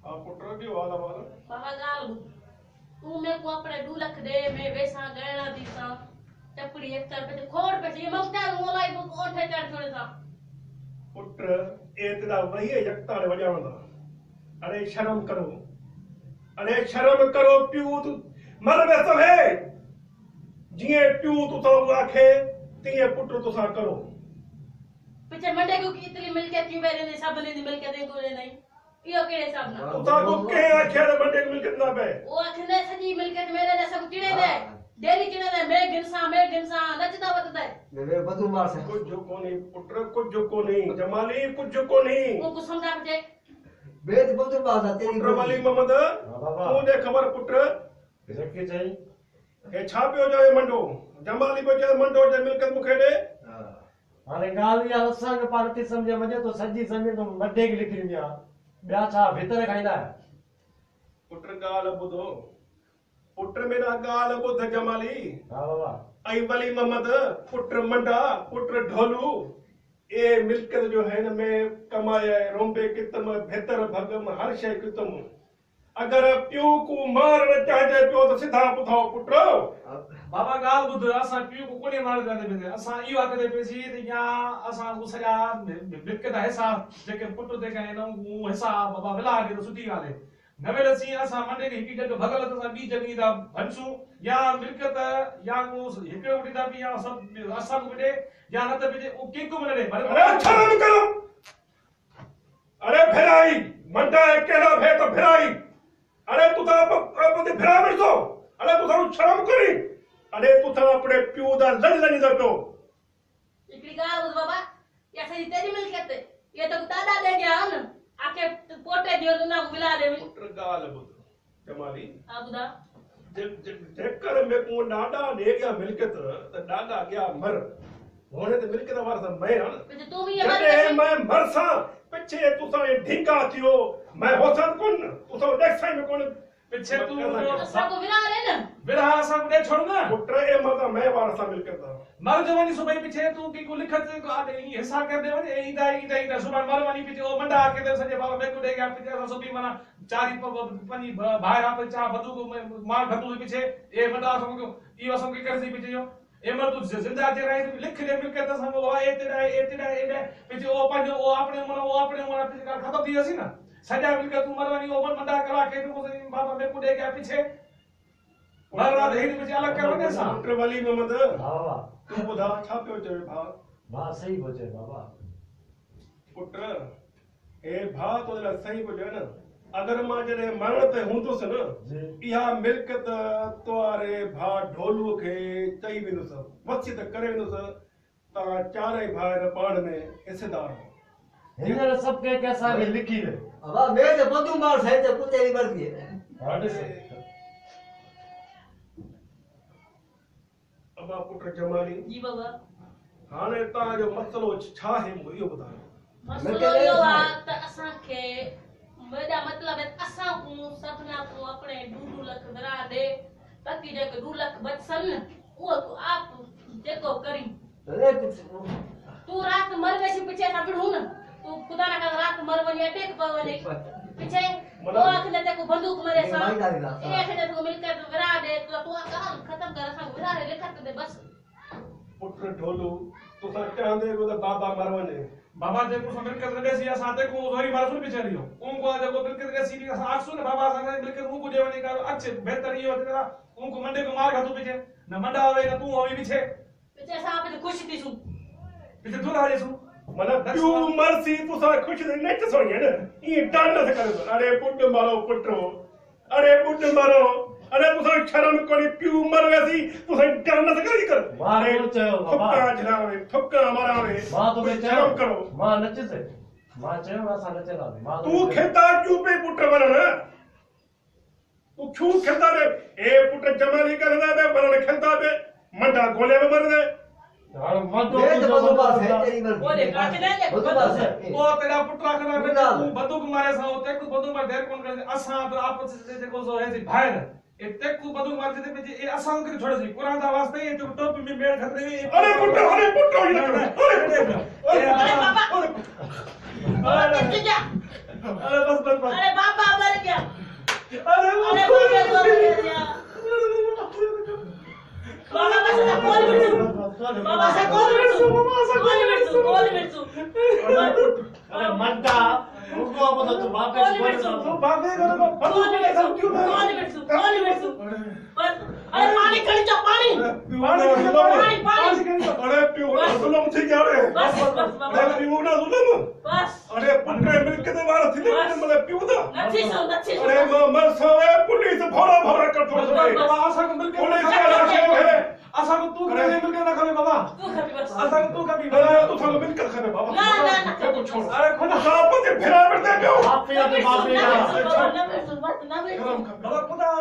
हां पुत्र भी वाला वाला बाबा गाल तू मेरे को अपने 2 लाख दे मैं वैसा गहना दीसा टपड़ी एक तर पे खोड़ पे ये ममता मोलाई को ओठे चढ़ थोड़े सा पुत्र ए तेरा वही यकता ने वजावंदा अरे शर्म करो प्यू तू मर में सब है जिए प्यू तू तो आखे तिए पुत्र तुसा करो पीछे मंडे को इतनी मिलके क्यों मेरे ने सब ने मिलके दे तोरे नहीं यो केड़े सब ना तुसा को के आखे रे मंडे को मिलके ना पे ओ आखने सजी मिलके मेरे ने सब चिड़े दे डेरी चिड़े दे मैं गिनसा नचदा बतदा वे बदू मार से कुछ जो को नहीं पुत्र कुछ जो को नहीं जमाली कुछ जो को नहीं को समझा बजे बेद बदू मार तेरी पुत्र वाली मोहम्मद तू दे खबर पुत्र रखे चाहिए ए छापियो जाए मंडो जमाली को जे मंडो जे मिलकत मुखे दे हाणे गाल या असां के पार्टी समझे मजे तो सजी समझे तो मड्डे की लिखी दिया ब्या छा भीतर खाइंदा है पुत्र गाल बुधो पुत्र मेरा गाल बुध जमाली हां बाबा आई वली मोहम्मद पुत्र मंडा पुत्र ढोलू ए मिलकत जो है न मैं कमाया रोंबे कितम बेहतर भगम हर शय कितम अगर प्यू को मार चाहे प्यो तो सीधा पुथाओ पुत्र बाबा गाल बुध असा पियो को कोने मार जाने में असा ई वाके दे पेसी ते या असा उसया मिलकत हिसा जेके पुट दे गए न वो हिसा बाबा विला के तो सुठी गाले नवे रसी असा मंडे के हिकी जग भगल त बी जगी दा भंसू या मिलकत या को हिकड़े उठी दा भी या सब असा को बेटे या न त बेटे ओ के को मने अरे शर्म करो अरे भिराई मंडा केला भे तो भिराई अरे तू तो अपने भिरा बैठो अरे तू तो शर्म करी अरे तू तो अपने प्यू दा लड़ दो तो इकड़ी गाल उस बाबा या सही तेरी मिलकत ये तो दादा दे गया न आके पोटे दियो ना मिला दे पुत्र गाल बुध जमाली आबुदा जेकर में को डाडा दे गया मिलकत तो डाडा गया मर होने तो मिलकत वारसा मैं हां पीछे तू भी ये जडे मैं मरसा पिछे तुसा ये ढींगा थियो मैं होसन कोन तुसा देख साई में कोन पीछे तू सब को विरा रे न विरा असा को दे छोड़ना पुत्र ए मता मैं वारसा मिलकत मर जवानी सुबह पीछे तू की को लिखत को आदे हिस्सा कर दे वने इदा सुबह मरवानी पीछे ओ मंडा के दे सजे बाबा मेको दे गया पीछे असा सुबी मना चारी पनी बाहर आप चा बदू को मार घटू पीछे ए मंडा सम को ई वसम के कर सी पीछे जो एमर तू जिंदा जे रहे लिख दे मिलकत संग ओ एते पीछे ओ पंजो ओ अपने मन पीछे का खत्म थी हसी ना सजा मिलकत तू मरवानी ओ मंडा करा के तू बाबा मेको दे गया पीछे मरवा दे पीछे अलग करने सा पुत्र वाली मोहम्मद हां बाबा तू बुधा छा पियो चवे भा वाह सही बोचे बाबा पुत्र ए भा तो ला सही बोले ना अगर मां जरे मरण ते हुंदुस न इहा मिलकत तोरे भा ढोलू के चई विनुस वचित करे विनुस ता चारे भाई पाण में हिस्सेदार हिनर सब के कैसा में लिखी है अब मैं तो बदू मार से ते पुतेरी मर गई हां अब पुत्र जमाली जी बाबा हाने ता जो मसलो छा है मो यो बता मसलो यो आ त असा के मेरा मतलब है असा को सपना को अपने 2 लाख भरा दे ताकि जे 2 लाख बचसन वो तो आप देखो करी अरे तू रात मर गई पीछे ना बिड़ू ना तू खुदा ना कर रात मर बनी अटैक पवने पीछे वो आखने ते को बंदूक मरे सा ये आखने ते को मिलकर भरा दे तो तू काम खत्म कर सा भरा दे लिखत दे बस पुत्र ढोलू तो सा चांदे को बाबा मरवने बाबा जे को मिलकर दे सी साथे को जोरी मारसुन बिचारियो उनको जो मिलकर दे सी आसुन बाबा संग मिलकर उनको देवने का अच्छे बेहतर ये होते तेरा उनको मंडे को मार खातू पीछे न मंडा होवे न तू होवे पीछे पीछे सा पे खुश थी सु पीछे दूर आ जेसु मतलब क्यों मरसी तू सा खुश नहीं तो सोइए ना ये डांडा से करे अरे पुत्र मारो पुत्रो अरे पुत्र मारो अरे तू सा शर्म कोनी प्यू मर वैसी तू सा डांडा से करे कर मां तो चयो बाबा थक्का जलावे थक्का मारावे मां तो के शर्म करो मां नच से मां चयो असा नचला मां तू खेता चुपे पुत्र बनना तू क्यों खेता रे ए पुत्र जमाली करना बे बनने खेता बे मंडा गोले में मर दे हां मत मैं तो बदू मार से तेरी मर वो देख आके दे ले बदू मार से ओ तेरा पुत्रा खना में तू बंदूक मारे सा होते को बंदूक मार देर कौन कर असा तो आपस से को जो है सी भाई इतने को बंदूक मार देते पे ये असा कर छोड़ सी कुरान दा वास्ते ये तो टोपी में मेल कर दे अरे पुत्र अरे बाबा अरे बस अरे बाबा मर बाबा से कौन मिर्चू कौन मिर्चू अरे मरता रुको अब तो बाप कौन मिर्चू तू बाबे को कौन मिर्चू अरे पानी कड़ी चा पानी अरे प्योर जुलम थी क्या रे बस अरे प्योर ना जुलम बस अरे पुट्रे मिलके तो मार थी मतलब प्योर था नथी अरे मर सवे पुलिस भरा भरा कर छोड़ दे बाबा असा को मिलके पुलिस का राशि है असा को तू करे मिलके ना करे बाबा तू खाती बस असा को तू कभी तू सब मिलकर खाने बाबा ना कुछ छोड़ अरे खुदा साहब पे फिरा कर दे आप पे बाप रे ना मिर्चू बाबा खुदा